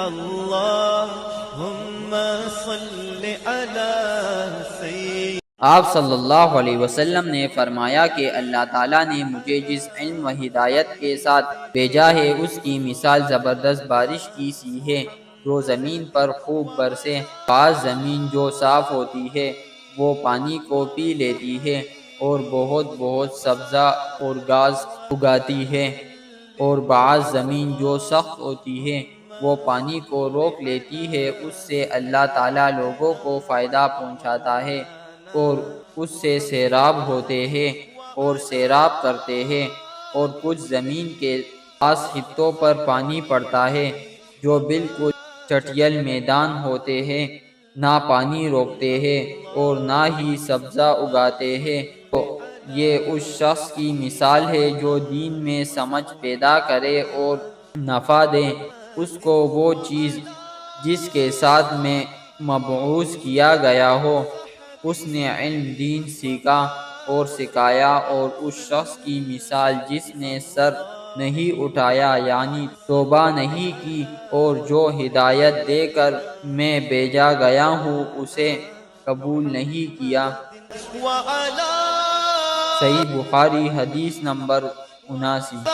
اللہم صل علی سید۔ آپ صلی اللہ علیہ وسلم نے فرمایا کہ اللہ تعالیٰ نے مجھے جس علم و ہدایت کے ساتھ بھیجا ہے اس کی مثال زبردست بارش کی سی ہے جو زمین پر خوب برسے۔ بعض زمین جو صاف ہوتی ہے وہ پانی کو پی لیتی ہے اور بہت بہت سبزہ اور گھاس اگاتی ہے، اور بعض زمین جو سخت ہوتی ہے وہ پانی کو روک لیتی ہے۔ اس سے اللہ تعالیٰ لوگوں کو فائدہ پہنچاتا ہے اور اس سے سیراب ہوتے ہیں اور سیراب کرتے ہیں، اور کچھ زمین کے خاص خطوں پر پانی پڑتا ہے جو بالکل چٹیل میدان ہوتے ہیں، نہ پانی روکتے ہیں اور نہ ہی سبزہ اگاتے ہیں۔ تو یہ اس شخص کی مثال ہے جو دین میں سمجھ پیدا کرے اور نفع دے اس کو وہ چیز جس کے ساتھ میں مبعوث کیا گیا ہو۔ اس نے علم دین سیکھا اور سکھایا، اور اس شخص کی مثال جس نے سر نہیں اٹھایا یعنی توبہ نہیں کی اور جو ہدایت دے کر میں بھیجا گیا ہوں اسے قبول نہیں کیا۔ صحیح بخاری حدیث نمبر 79۔